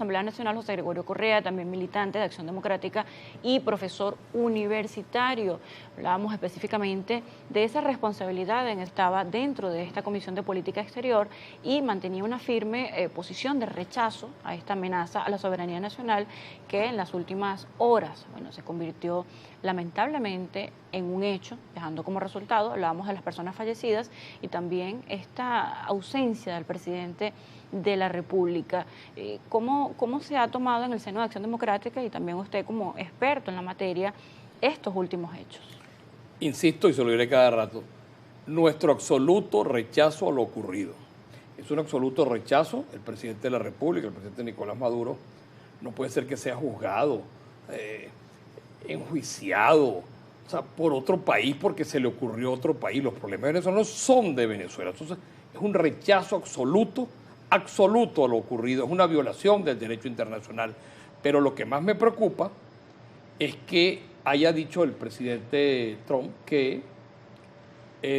Asamblea Nacional, José Gregorio Correa, también militante de Acción Democrática y profesor universitario. Hablábamos específicamente de esa responsabilidad en que estaba dentro de esta Comisión de Política Exterior y mantenía una firme posición de rechazo a esta amenaza a la soberanía nacional que en las últimas horas, se convirtió lamentablemente en un hecho, dejando como resultado, hablábamos de las personas fallecidas y también esta ausencia del presidente de la República. ¿Cómo se ha tomado en el seno de Acción Democrática y también usted como experto en la materia estos últimos hechos? Insisto y se lo diré cada rato, nuestro absoluto rechazo a lo ocurrido. Es un absoluto rechazo. El presidente de la República, el presidente Nicolás Maduro, no puede ser que sea juzgado, enjuiciado, por otro país porque se le ocurrió a otro país. Los problemas venezolanos son de Venezuela. Entonces, es un rechazo absoluto a lo ocurrido. Es una violación del derecho internacional. Pero lo que más me preocupa es que haya dicho el presidente Trump que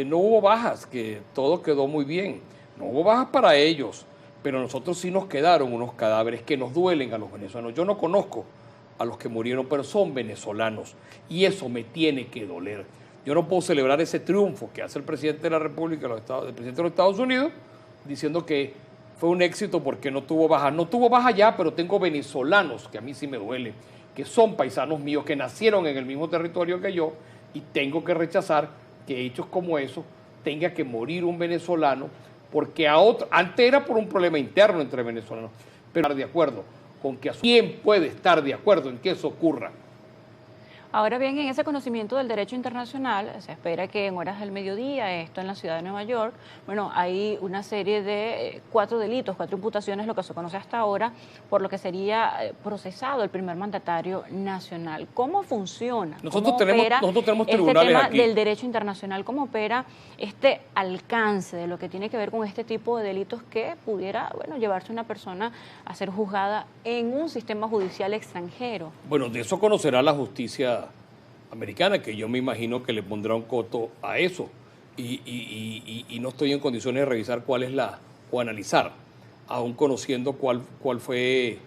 no hubo bajas, que todo quedó muy bien. No hubo bajas para ellos, pero a nosotros sí nos quedaron unos cadáveres que nos duelen a los venezolanos. Yo no conozco a los que murieron, pero son venezolanos y eso me tiene que doler. Yo no puedo celebrar ese triunfo que hace el presidente de la República, el presidente de los Estados Unidos, diciendo que fue un éxito porque no tuvo bajas. No tuvo bajas ya, pero tengo venezolanos, que a mí sí me duele, que son paisanos míos, que nacieron en el mismo territorio que yo, y tengo que rechazar que hechos como esos tenga que morir un venezolano, porque antes era por un problema interno entre venezolanos, pero estar de acuerdo con que ¿quién puede estar de acuerdo en que eso ocurra? Ahora bien, en ese conocimiento del derecho internacional, se espera que en horas del mediodía, esto en la ciudad de Nueva York, hay una serie de 4 delitos, 4 imputaciones, lo que se conoce hasta ahora, por lo que sería procesado el primer mandatario nacional. ¿Cómo funciona? Nosotros tenemos tribunales este tema aquí del derecho internacional? ¿Cómo opera este alcance de lo que tiene que ver con este tipo de delitos que pudiera, llevarse una persona a ser juzgada en un sistema judicial extranjero? Bueno, de eso conocerá la justicia americana, que yo me imagino que le pondrá un coto a eso y no estoy en condiciones de revisar o analizar, aún conociendo cuál fue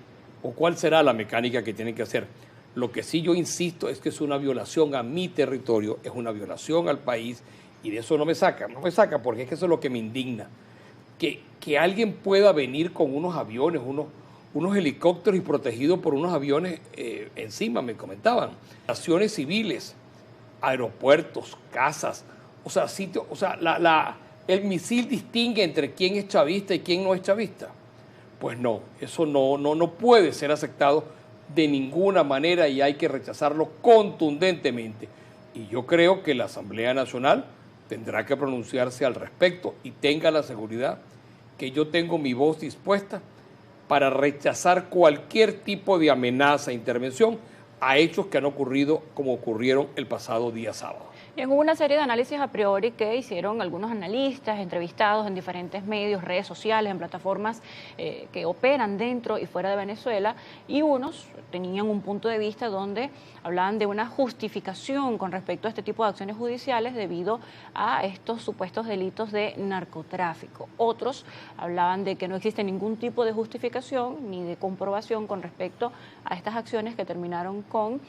o cuál será la mecánica que tienen que hacer. Lo que sí yo insisto es que es una violación a mi territorio, es una violación al país y de eso no me saca porque es que eso es lo que me indigna, que alguien pueda venir con unos aviones, unos helicópteros y protegidos por unos aviones encima, me comentaban. Estaciones civiles, aeropuertos, casas, sitios, el misil distingue entre quién es chavista y quién no es chavista. Pues no, eso no puede ser aceptado de ninguna manera y hay que rechazarlo contundentemente. Y yo creo que la Asamblea Nacional tendrá que pronunciarse al respecto y tenga la seguridad que yo tengo mi voz dispuesta para rechazar cualquier tipo de amenaza e intervención a hechos que han ocurrido como ocurrieron el pasado día sábado. Y hubo una serie de análisis a priori que hicieron algunos analistas entrevistados en diferentes medios, redes sociales, en plataformas que operan dentro y fuera de Venezuela, y unos tenían un punto de vista donde hablaban de una justificación con respecto a este tipo de acciones judiciales debido a estos supuestos delitos de narcotráfico. Otros hablaban de que no existe ningún tipo de justificación ni de comprobación con respecto a estas acciones que terminaron con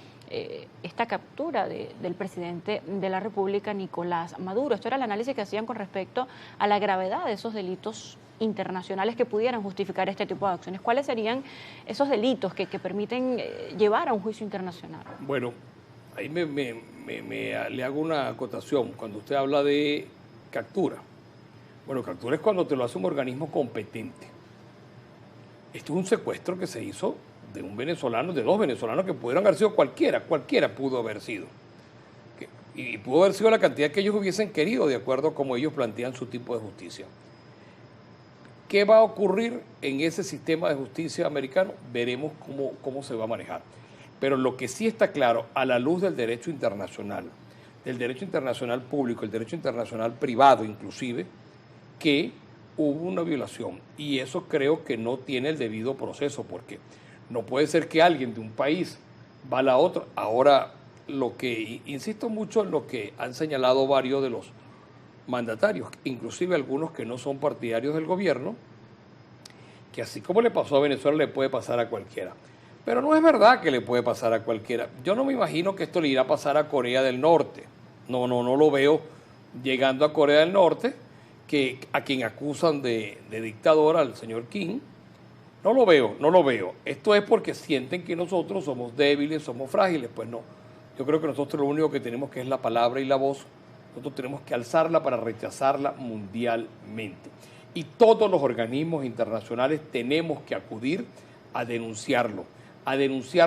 esta captura del presidente de la República, Nicolás Maduro. Esto era el análisis que hacían con respecto a la gravedad de esos delitos internacionales que pudieran justificar este tipo de acciones. ¿Cuáles serían esos delitos que permiten llevar a un juicio internacional? Bueno, ahí le hago una acotación. Cuando usted habla de captura, captura es cuando te lo hace un organismo competente. Esto es un secuestro que se hizo de un venezolano, de 2 venezolanos que pudieron haber sido cualquiera pudo haber sido. Y pudo haber sido la cantidad que ellos hubiesen querido, de acuerdo a cómo ellos plantean su tipo de justicia. ¿Qué va a ocurrir en ese sistema de justicia americano? Veremos cómo se va a manejar. Pero lo que sí está claro, a la luz del derecho internacional público, el derecho internacional privado inclusive, que hubo una violación. Y eso creo que no tiene el debido proceso, porque no puede ser que alguien de un país va a la otra. Ahora, insisto mucho en lo que han señalado varios de los mandatarios, inclusive algunos que no son partidarios del gobierno, que así como le pasó a Venezuela, le puede pasar a cualquiera. Pero no es verdad que le puede pasar a cualquiera. Yo no me imagino que esto le irá a pasar a Corea del Norte. No lo veo llegando a Corea del Norte, que a quien acusan de dictador, al señor Kim. No lo veo. Esto es porque sienten que nosotros somos débiles, somos frágiles. Pues no. Yo creo que nosotros lo único que tenemos que es la palabra y la voz. Nosotros tenemos que alzarla para rechazarla mundialmente. Y todos los organismos internacionales tenemos que acudir a denunciarlo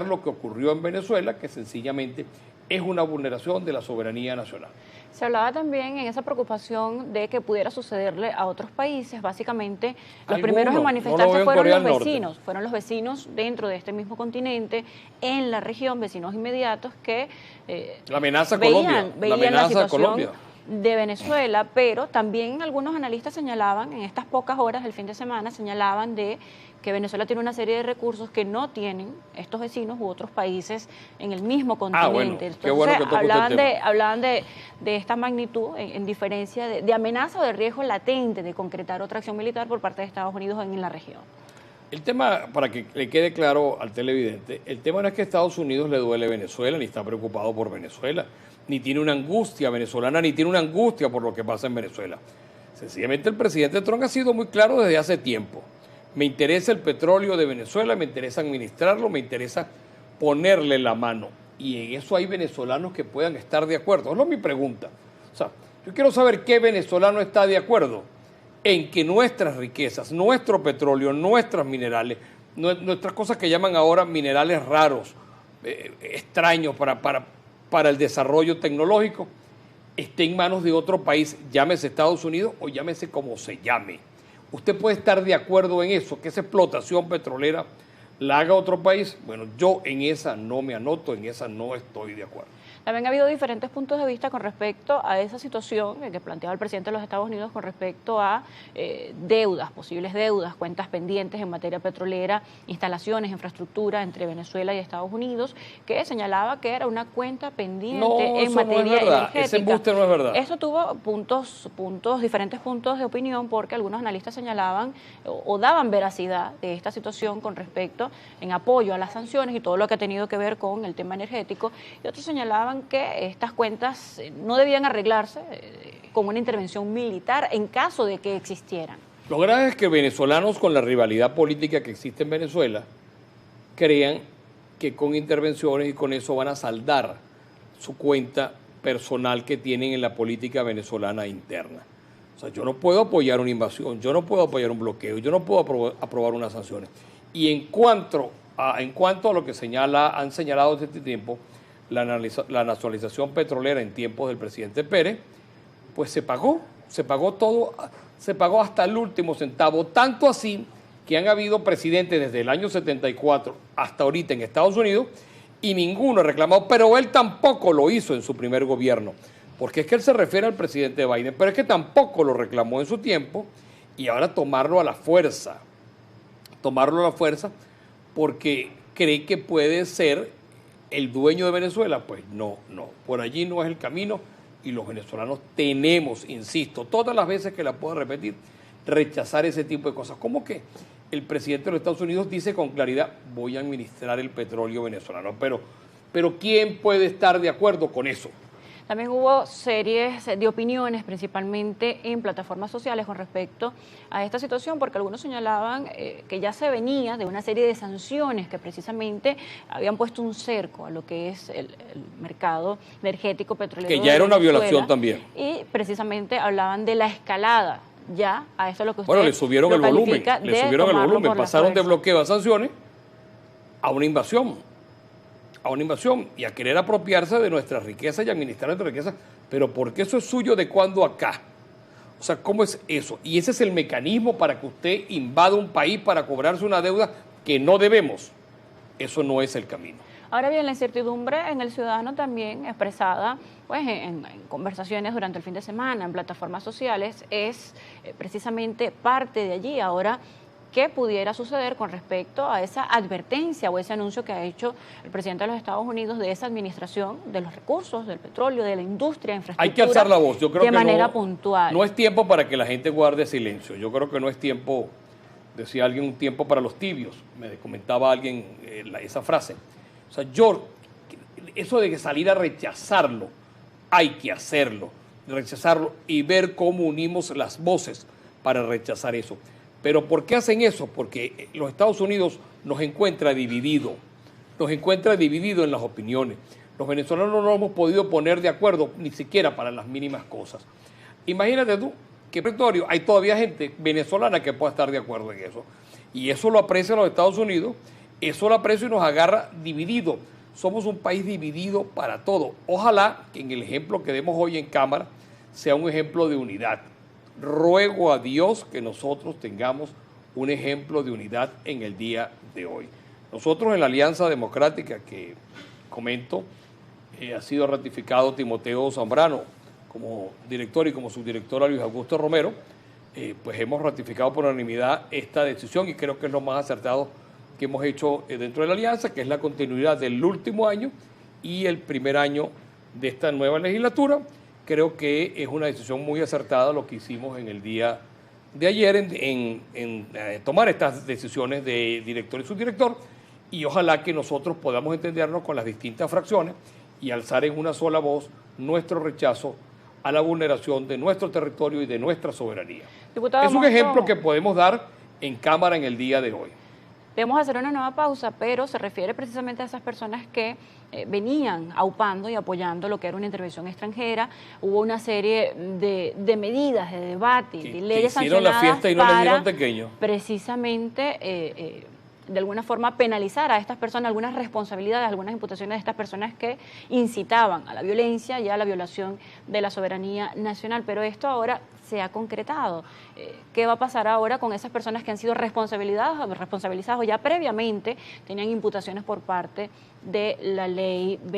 lo que ocurrió en Venezuela, que sencillamente es una vulneración de la soberanía nacional. Se hablaba también en esa preocupación de que pudiera sucederle a otros países. Básicamente, los primeros en manifestarse fueron los vecinos dentro de este mismo continente, en la región, vecinos inmediatos que la amenaza a veían la situación Colombia de Venezuela, pero también algunos analistas señalaban, en estas pocas horas del fin de semana, señalaban de que Venezuela tiene una serie de recursos que no tienen estos vecinos u otros países en el mismo continente. Bueno, entonces, qué bueno que hablaban de esta magnitud en diferencia de amenaza o de riesgo latente de concretar otra acción militar por parte de Estados Unidos en la región. El tema, para que le quede claro al televidente, el tema no es que a Estados Unidos le duele Venezuela, ni está preocupado por Venezuela, ni tiene una angustia venezolana, ni tiene una angustia por lo que pasa en Venezuela. Sencillamente el presidente Trump ha sido muy claro desde hace tiempo. Me interesa el petróleo de Venezuela, me interesa administrarlo, me interesa ponerle la mano. Y en eso hay venezolanos que puedan estar de acuerdo. Es mi pregunta. O sea, yo quiero saber qué venezolano está de acuerdo en que nuestras riquezas, nuestro petróleo, nuestros minerales, nuestras cosas que llaman ahora minerales raros, extraños para el desarrollo tecnológico, esté en manos de otro país, llámese Estados Unidos o llámese como se llame. ¿Usted puede estar de acuerdo en eso, que esa explotación petrolera la haga otro país? Bueno, yo en esa no me anoto, en esa no estoy de acuerdo. También ha habido diferentes puntos de vista con respecto a esa situación que planteaba el presidente de los Estados Unidos con respecto a deudas, posibles deudas, cuentas pendientes en materia petrolera, instalaciones, infraestructura entre Venezuela y Estados Unidos, que señalaba que era una cuenta pendiente en materia energética. Ese embuste no es verdad. Eso tuvo diferentes puntos de opinión, porque algunos analistas señalaban o daban veracidad de esta situación con respecto en apoyo a las sanciones y todo lo que ha tenido que ver con el tema energético, y otros señalaban que estas cuentas no debían arreglarse con una intervención militar en caso de que existieran. Lo grave es que venezolanos, con la rivalidad política que existe en Venezuela, crean que con intervenciones y con eso van a saldar su cuenta personal que tienen en la política venezolana interna. O sea, yo no puedo apoyar una invasión, yo no puedo apoyar un bloqueo, yo no puedo aprobar unas sanciones. Y en cuanto a lo que han señalado desde este tiempo, la nacionalización petrolera en tiempos del presidente Pérez, pues se pagó todo, se pagó hasta el último centavo, tanto así que han habido presidentes desde el año 74 hasta ahorita en Estados Unidos y ninguno ha reclamado, pero él tampoco lo hizo en su primer gobierno, porque es que él se refiere al presidente Biden, pero es que tampoco lo reclamó en su tiempo, y ahora tomarlo a la fuerza porque cree que puede ser el dueño de Venezuela. Pues no, por allí no es el camino, y los venezolanos tenemos, insisto, todas las veces que la puedo repetir, rechazar ese tipo de cosas. ¿Cómo que el presidente de los Estados Unidos dice con claridad, voy a administrar el petróleo venezolano? Pero ¿quién puede estar de acuerdo con eso? También hubo series de opiniones, principalmente en plataformas sociales, con respecto a esta situación, porque algunos señalaban que ya se venía de una serie de sanciones que precisamente habían puesto un cerco a lo que es el mercado energético petrolero. Que ya era una violación también. Y precisamente hablaban de la escalada ya a esto, lo que usted le subieron el volumen, pasaron de bloqueo a sanciones a una invasión. Y a querer apropiarse de nuestras riquezas y administrar nuestras riquezas, pero porque eso es suyo, ¿de cuándo acá? O sea, ¿cómo es eso? Y ese es el mecanismo para que usted invada un país para cobrarse una deuda que no debemos. Eso no es el camino. Ahora bien, la incertidumbre en el ciudadano también expresada pues, en conversaciones durante el fin de semana, en plataformas sociales, es precisamente parte de allí. Ahora, ¿qué pudiera suceder con respecto a esa advertencia o ese anuncio que ha hecho el presidente de los Estados Unidos de esa administración de los recursos, del petróleo, de la industria, infraestructura? Hay que alzar la voz. Yo creo de manera puntual. No es tiempo para que la gente guarde silencio. Yo creo que no es tiempo decía alguien, un tiempo para los tibios, me comentaba alguien esa frase. O sea, eso de que salir a rechazarlo, hay que hacerlo, rechazarlo y ver cómo unimos las voces para rechazar eso. Pero ¿por qué hacen eso? Porque los Estados Unidos nos encuentra dividido en las opiniones. Los venezolanos no nos hemos podido poner de acuerdo ni siquiera para las mínimas cosas. Imagínate tú que hay todavía gente venezolana que pueda estar de acuerdo en eso. Y eso lo aprecia los Estados Unidos, eso lo aprecia y nos agarra divididos. Somos un país dividido para todo. Ojalá que en el ejemplo que demos hoy en Cámara sea un ejemplo de unidad. Ruego a Dios que nosotros tengamos un ejemplo de unidad en el día de hoy. Nosotros en la Alianza Democrática que comento, ha sido ratificado Timoteo Zambrano como director y como subdirector a Luis Augusto Romero, pues hemos ratificado por unanimidad esta decisión y creo que es lo más acertado que hemos hecho dentro de la Alianza, que es la continuidad del último año y el primer año de esta nueva legislatura. Creo que es una decisión muy acertada lo que hicimos en el día de ayer en tomar estas decisiones de director y subdirector, y ojalá que nosotros podamos entendernos con las distintas fracciones y alzar en una sola voz nuestro rechazo a la vulneración de nuestro territorio y de nuestra soberanía. Diputado, es un ejemplo que podemos dar en Cámara en el día de hoy. Debemos hacer una nueva pausa, pero se refiere precisamente a esas personas que venían aupando y apoyando lo que era una intervención extranjera. Hubo una serie de medidas, de debate, de leyes sancionadas la fiesta y no les dieron pequeño. Precisamente de alguna forma penalizar a estas personas, algunas responsabilidades, algunas imputaciones de estas personas que incitaban a la violencia y a la violación de la soberanía nacional. Pero esto ahora se ha concretado. ¿Qué va a pasar ahora con esas personas que han sido responsabilizadas o ya previamente tenían imputaciones por parte de la ley